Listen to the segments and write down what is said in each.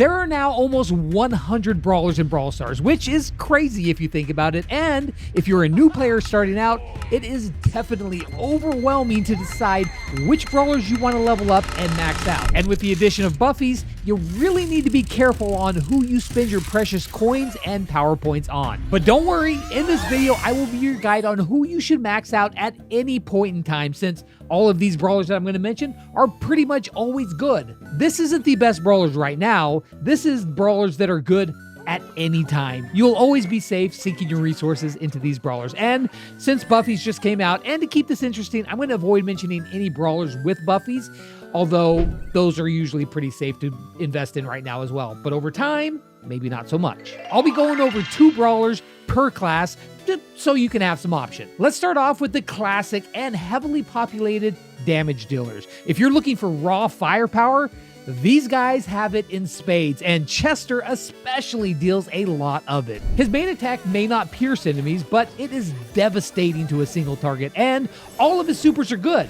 There are now almost 100 brawlers in Brawl Stars, which is crazy if you think about it, and if you're a new player starting out, it is definitely overwhelming to decide which brawlers you want to level up and max out. And with the addition of buffies, you really need to be careful on who you spend your precious coins and power points on. But don't worry, in this video, I will be your guide on who you should max out at any point in time, since all of these brawlers that I'm going to mention are pretty much always good. This isn't the best brawlers right now, this is brawlers that are good at any time. You'll always be safe sinking your resources into these brawlers. And since buffies just came out, and to keep this interesting, I'm going to avoid mentioning any brawlers with buffies, although those are usually pretty safe to invest in right now as well. But over time, maybe not so much. I'll be going over 2 brawlers per class, just so you can have some option. Let's start off with the classic and heavily populated damage dealers. If you're looking for raw firepower, these guys have it in spades, and Chester especially deals a lot of it. His main attack may not pierce enemies, but it is devastating to a single target, and all of his supers are good,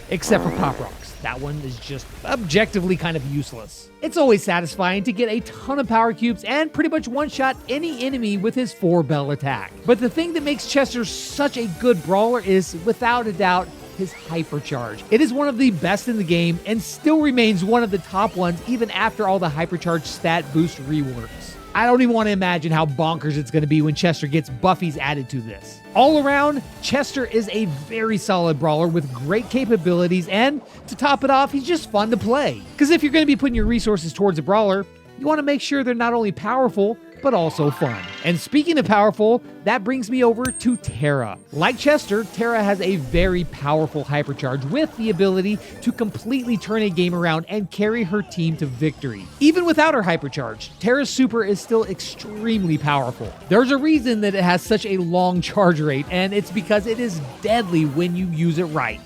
except for Pop Rocks. That one is just objectively kind of useless. It's always satisfying to get a ton of power cubes and pretty much one-shot any enemy with his 4-bell attack. But the thing that makes Chester such a good brawler is, without a doubt, his hypercharge. It is one of the best in the game and still remains one of the top ones even after all the hypercharge stat boost reworks. I don't even want to imagine how bonkers it's going to be when Chester gets buffies added to this. All around, Chester is a very solid brawler with great capabilities, and to top it off, he's just fun to play. Because if you're going to be putting your resources towards a brawler, you want to make sure they're not only powerful, but also fun. And speaking of powerful, that brings me over to Tara. Like Chester, Tara has a very powerful hypercharge with the ability to completely turn a game around and carry her team to victory. Even without her hypercharge, Tara's super is still extremely powerful. There's a reason that it has such a long charge rate, and it's because it is deadly when you use it right.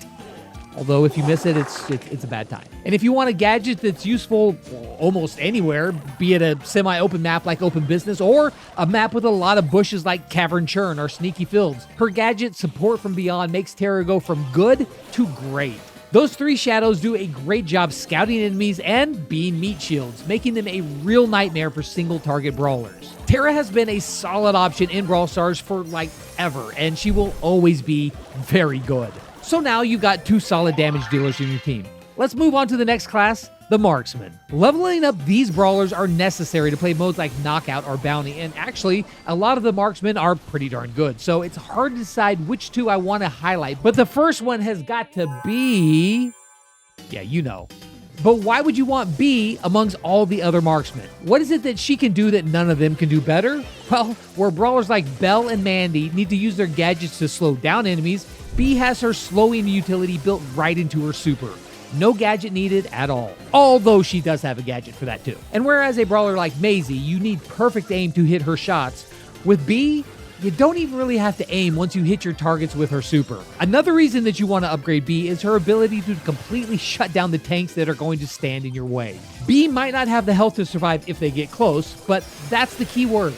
Although if you miss it, it's a bad time. And if you want a gadget that's useful almost anywhere, be it a semi-open map like Open Business or a map with a lot of bushes like Cavern Churn or Sneaky Fields, her gadget Support from Beyond makes Tara go from good to great. Those 3 shadows do a great job scouting enemies and being meat shields, making them a real nightmare for single target brawlers. Tara has been a solid option in Brawl Stars for like ever, and she will always be very good. So now you've got 2 solid damage dealers in your team. Let's move on to the next class, the marksmen. Leveling up these brawlers are necessary to play modes like Knockout or Bounty, and actually, a lot of the marksmen are pretty darn good, so it's hard to decide which 2 I want to highlight, but the first one has got to be... yeah, you know. But why would you want B amongst all the other marksmen? What is it that she can do that none of them can do better? Well, where brawlers like Belle and Mandy need to use their gadgets to slow down enemies, B has her slowing utility built right into her super. No gadget needed at all. Although she does have a gadget for that too. And whereas a brawler like Maisie, you need perfect aim to hit her shots, with B, you don't even really have to aim once you hit your targets with her super. Another reason that you want to upgrade B is her ability to completely shut down the tanks that are going to stand in your way. B might not have the health to survive if they get close, but that's the key word,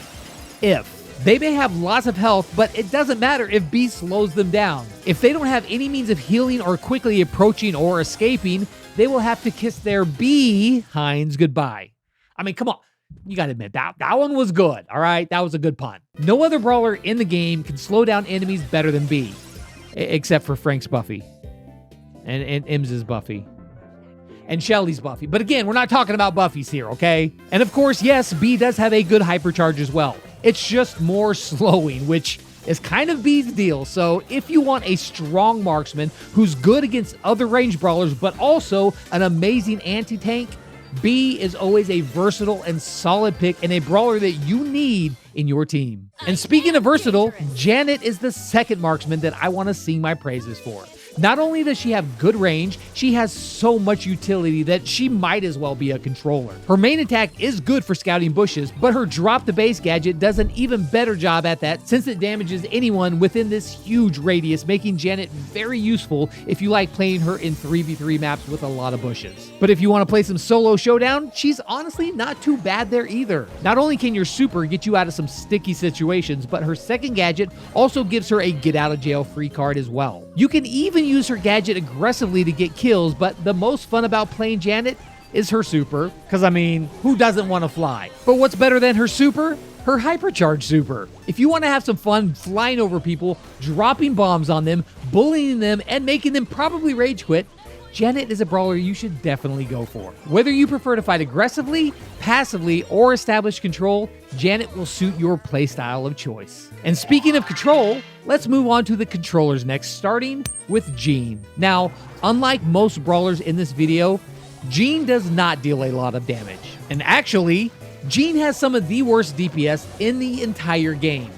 if. They may have lots of health, but it doesn't matter if B slows them down. If they don't have any means of healing or quickly approaching or escaping, they will have to kiss their behinds goodbye. I mean, come on. You gotta admit, that one was good, all right? That was a good pun. No other brawler in the game can slow down enemies better than B, except for Frank's Buffy, and Ims's Buffy, and Shelly's Buffy. But again, we're not talking about Buffys here, okay? And of course, yes, B does have a good hypercharge as well. It's just more slowing, which is kind of B's deal. So if you want a strong marksman who's good against other range brawlers, but also an amazing anti-tank, B is always a versatile and solid pick and a brawler that you need in your team. And speaking of versatile, Janet is the second marksman that I want to sing my praises for. Not only does she have good range, she has so much utility that she might as well be a controller. Her main attack is good for scouting bushes, but her drop the base gadget does an even better job at that since it damages anyone within this huge radius, making Janet very useful if you like playing her in 3v3 maps with a lot of bushes. But if you want to play some solo showdown, she's honestly not too bad there either. Not only can your super get you out of some sticky situations, but her second gadget also gives her a get out of jail free card as well. You can even use her gadget aggressively to get kills, but the most fun about playing Janet is her super, because I mean, who doesn't want to fly? But what's better than her super? Her hypercharge super. If you want to have some fun flying over people, dropping bombs on them, bullying them, and making them probably rage quit, Janet is a brawler you should definitely go for. Whether you prefer to fight aggressively, passively, or establish control, Janet will suit your playstyle of choice. And speaking of control, let's move on to the controllers next, starting with Jean. Now, unlike most brawlers in this video, Jean does not deal a lot of damage. And actually, Jean has some of the worst DPS in the entire game.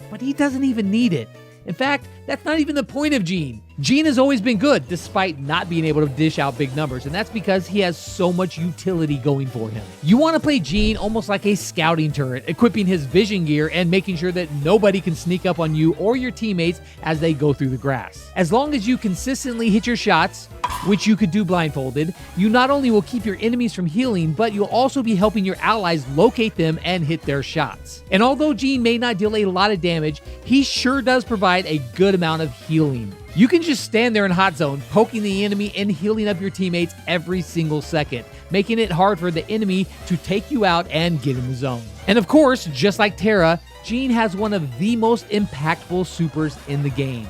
But he doesn't even need it. In fact, that's not even the point of Jean. Jean has always been good, despite not being able to dish out big numbers, and that's because he has so much utility going for him. You want to play Jean almost like a scouting turret, equipping his vision gear and making sure that nobody can sneak up on you or your teammates as they go through the grass. As long as you consistently hit your shots, which you could do blindfolded, you not only will keep your enemies from healing, but you'll also be helping your allies locate them and hit their shots. And although Jean may not deal a lot of damage, he sure does provide a good amount of healing. You can just stand there in hot zone, poking the enemy and healing up your teammates every single second, making it hard for the enemy to take you out and get in the zone. And of course, just like Terra, Jean has one of the most impactful supers in the game.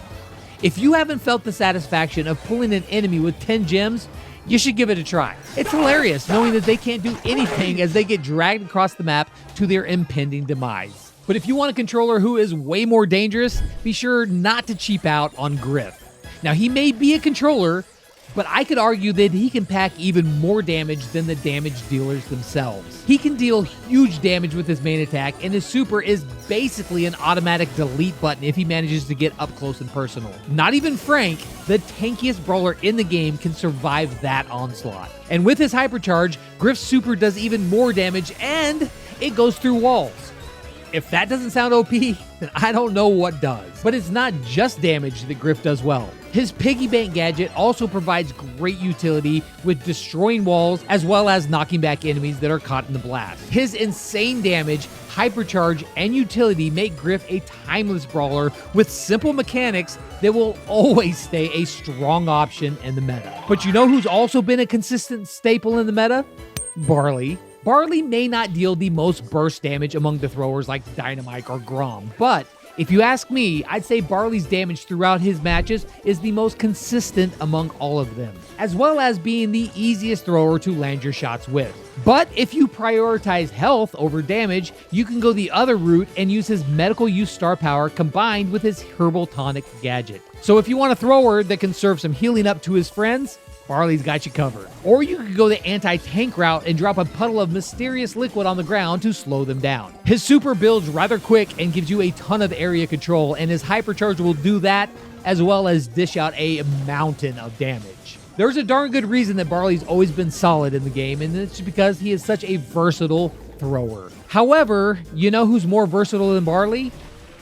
If you haven't felt the satisfaction of pulling an enemy with 10 gems, you should give it a try. It's hilarious knowing that they can't do anything as they get dragged across the map to their impending demise. But if you want a controller who is way more dangerous, be sure not to cheap out on Griff. Now, he may be a controller, but I could argue that he can pack even more damage than the damage dealers themselves. He can deal huge damage with his main attack, and his super is basically an automatic delete button if he manages to get up close and personal. Not even Frank, the tankiest brawler in the game, can survive that onslaught. And with his hypercharge, Griff's super does even more damage, and it goes through walls. If that doesn't sound OP, then I don't know what does. But it's not just damage that Griff does well. His piggy bank gadget also provides great utility with destroying walls as well as knocking back enemies that are caught in the blast. His insane damage, hypercharge, and utility make Griff a timeless brawler with simple mechanics that will always stay a strong option in the meta. But you know who's also been a consistent staple in the meta? Barley. Barley may not deal the most burst damage among the throwers like Dynamite or Grom, but if you ask me, I'd say Barley's damage throughout his matches is the most consistent among all of them, as well as being the easiest thrower to land your shots with. But if you prioritize health over damage, you can go the other route and use his medical use star power combined with his herbal tonic gadget. So if you want a thrower that can serve some healing up to his friends, Barley's got you covered. Or you could go the anti-tank route and drop a puddle of mysterious liquid on the ground to slow them down. His super builds rather quick and gives you a ton of area control, and his hypercharge will do that as well as dish out a mountain of damage. There's a darn good reason that Barley's always been solid in the game, and it's because he is such a versatile thrower. However, you know who's more versatile than Barley?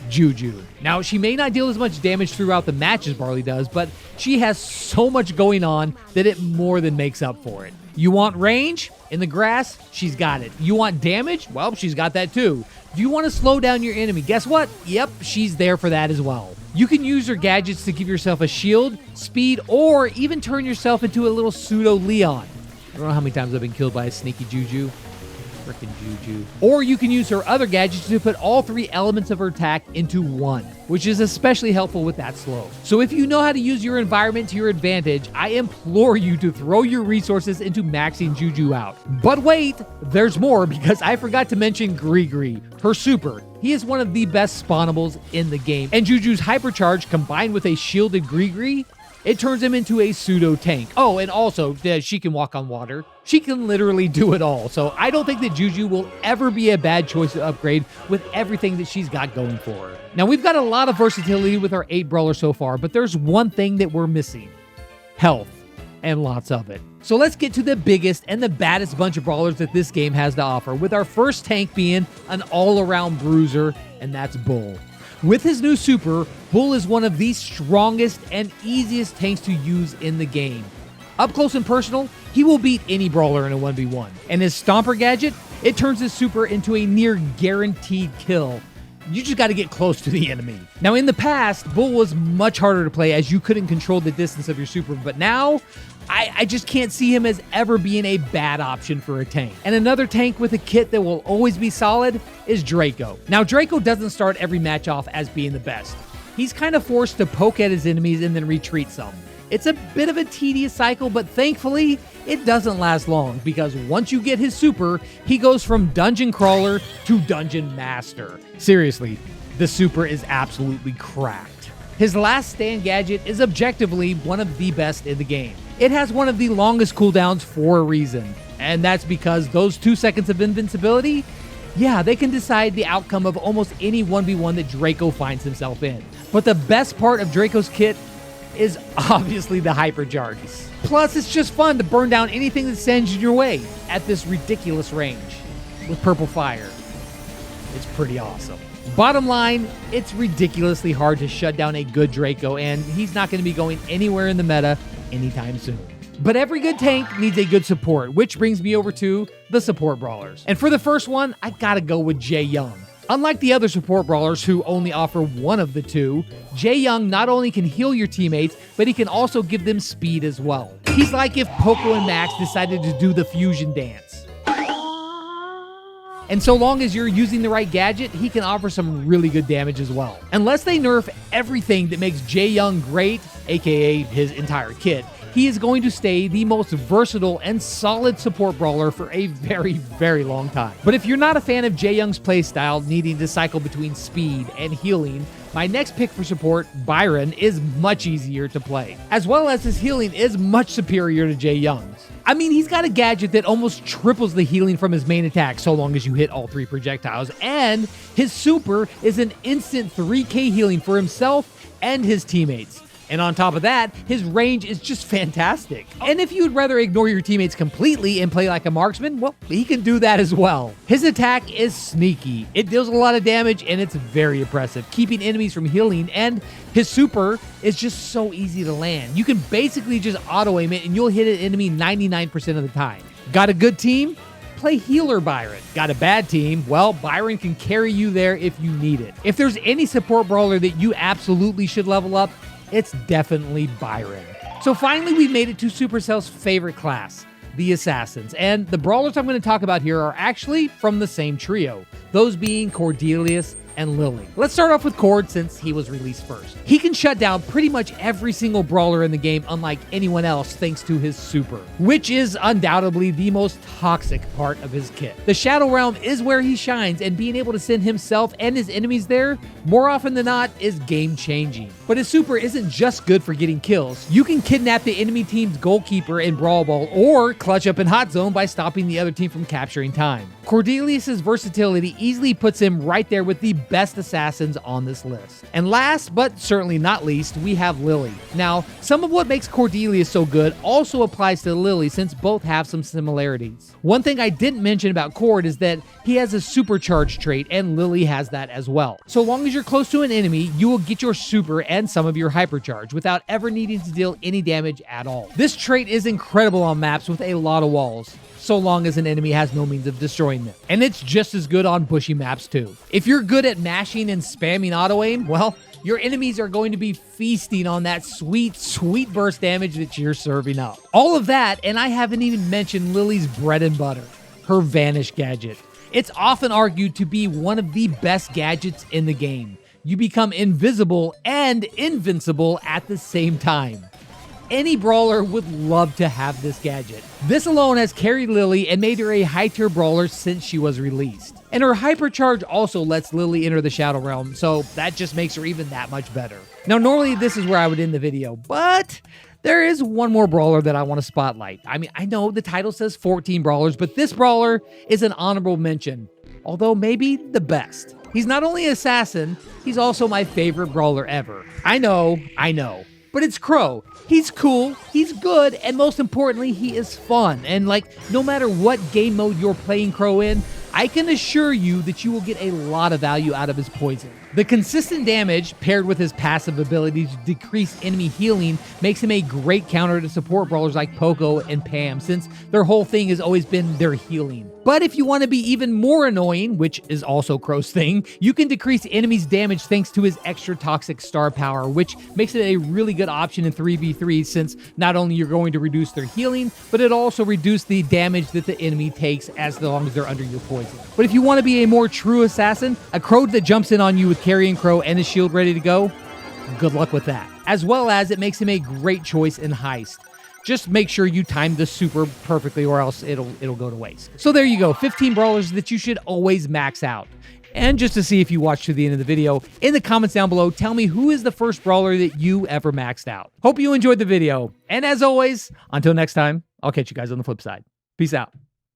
Juju. Now, she may not deal as much damage throughout the match as Barley does, but she has so much going on that it more than makes up for it. You want range? In the grass? She's got it. You want damage? Well, she's got that too. Do you want to slow down your enemy? Guess what? Yep, she's there for that as well. You can use her gadgets to give yourself a shield, speed, or even turn yourself into a little pseudo Leon. I don't know how many times I've been killed by a sneaky Juju. Frickin' Juju. Or you can use her other gadgets to put all three elements of her attack into one, which is especially helpful with that slow. So if you know how to use your environment to your advantage, I implore you to throw your resources into maxing Juju out. But wait, there's more, because I forgot to mention Gree, her super. He is one of the best spawnables in the game, and Juju's hypercharge combined with a shielded Gree, it turns him into a pseudo tank. Oh, and also, she can walk on water. She can literally do it all. So I don't think that Juju will ever be a bad choice to upgrade with everything that she's got going for her. Now, we've got a lot of versatility with our 8 brawlers so far, but there's one thing that we're missing. Health. And lots of it. So let's get to the biggest and the baddest bunch of brawlers that this game has to offer, with our first tank being an all-around bruiser, and that's Bull. With his new super, Bull is one of the strongest and easiest tanks to use in the game. Up close and personal, he will beat any brawler in a 1v1. And his Stomper gadget, it turns his super into a near guaranteed kill. You just got to get close to the enemy. Now, in the past, Bull was much harder to play as you couldn't control the distance of your super, but now I just can't see him as ever being a bad option for a tank. And another tank with a kit that will always be solid is Draco. Now, Draco doesn't start every match off as being the best. He's kind of forced to poke at his enemies and then retreat some. It's a bit of a tedious cycle, but thankfully, it doesn't last long because once you get his super, he goes from dungeon crawler to dungeon master. Seriously, the super is absolutely cracked. His last stand gadget is objectively one of the best in the game. It has one of the longest cooldowns for a reason, and that's because those 2 seconds of invincibility, yeah, they can decide the outcome of almost any 1v1 that Draco finds himself in. But the best part of Draco's kit is obviously the hypercharges. Plus, it's just fun to burn down anything that sends you your way at this ridiculous range with purple fire. It's pretty awesome. Bottom line, it's ridiculously hard to shut down a good Draco, and he's not going to be going anywhere in the meta anytime soon. But every good tank needs a good support, which brings me over to the support brawlers. And for the first one, I gotta go with Jae Young. Unlike the other support brawlers who only offer one of the two, Jae Young not only can heal your teammates, but he can also give them speed as well. He's like if Poco and Max decided to do the fusion dance. And so long as you're using the right gadget, he can offer some really good damage as well. Unless they nerf everything that makes Jae Young great, aka his entire kit, he is going to stay the most versatile and solid support brawler for a very, very long time. But if you're not a fan of Jae Young's playstyle, needing to cycle between speed and healing, my next pick for support, Byron, is much easier to play, as well as his healing is much superior to Jae Young's. I mean, he's got a gadget that almost triples the healing from his main attack so long as you hit all 3 projectiles, and his super is an instant 3k healing for himself and his teammates. And on top of that, his range is just fantastic. And if you'd rather ignore your teammates completely and play like a marksman, well, he can do that as well. His attack is sneaky. It deals a lot of damage and it's very impressive, keeping enemies from healing, and his super is just so easy to land. You can basically just auto-aim it and you'll hit an enemy 99% of the time. Got a good team? Play healer Byron. Got a bad team? Well, Byron can carry you there if you need it. If there's any support brawler that you absolutely should level up, it's definitely Byron. So finally, we've made it to Supercell's favorite class, the Assassins. And the brawlers I'm going to talk about here are actually from the same trio, those being Cordelius and Lily. Let's start off with Cord since he was released first. He can shut down pretty much every single brawler in the game unlike anyone else thanks to his super, which is undoubtedly the most toxic part of his kit. The Shadow Realm is where he shines, and being able to send himself and his enemies there more often than not is game changing. But his super isn't just good for getting kills. You can kidnap the enemy team's goalkeeper in Brawl Ball or clutch up in Hot Zone by stopping the other team from capturing time. Cordelius's versatility easily puts him right there with the best assassins on this list. And last, but certainly not least, we have Lily. Now, some of what makes Cordelius so good also applies to Lily since both have some similarities. One thing I didn't mention about Cord is that he has a supercharged trait, and Lily has that as well. So long as you're close to an enemy, you will get your super and some of your hypercharge without ever needing to deal any damage at all. This trait is incredible on maps with a lot of walls, so long as an enemy has no means of destroying them. And it's just as good on bushy maps too. If you're good at mashing and spamming auto-aim, well, your enemies are going to be feasting on that sweet, sweet burst damage that you're serving up. All of that, and I haven't even mentioned Lily's bread and butter, her Vanish gadget. It's often argued to be one of the best gadgets in the game. You become invisible and invincible at the same time. Any brawler would love to have this gadget. This alone has carried Lily and made her a high-tier brawler since she was released. And her hypercharge also lets Lily enter the Shadow Realm, so that just makes her even that much better. Now, normally this is where I would end the video, but there is one more brawler that I want to spotlight. I mean, I know the title says 14 brawlers, but this brawler is an honorable mention, although maybe the best. He's not only an assassin, he's also my favorite brawler ever. I know. But it's Crow. He's cool, he's good, and most importantly, he is fun. And like, no matter what game mode you're playing Crow in, I can assure you that you will get a lot of value out of his poison. The consistent damage paired with his passive ability to decrease enemy healing makes him a great counter to support brawlers like Poco and Pam, since their whole thing has always been their healing. But if you want to be even more annoying, which is also Crow's thing, you can decrease enemies' damage thanks to his extra toxic star power, which makes it a really good option in 3v3, since not only you're going to reduce their healing, but it also reduces the damage that the enemy takes as long as they're under your poison. But if you want to be a more true assassin, a Crow that jumps in on you with Carrion Crow and his shield ready to go, good luck with that. As well as it makes him a great choice in Heist. Just make sure you time the super perfectly or else it'll go to waste. So there you go, 15 brawlers that you should always max out. And just to see if you watched to the end of the video, in the comments down below, tell me who is the first brawler that you ever maxed out. Hope you enjoyed the video. And as always, until next time, I'll catch you guys on the flip side. Peace out.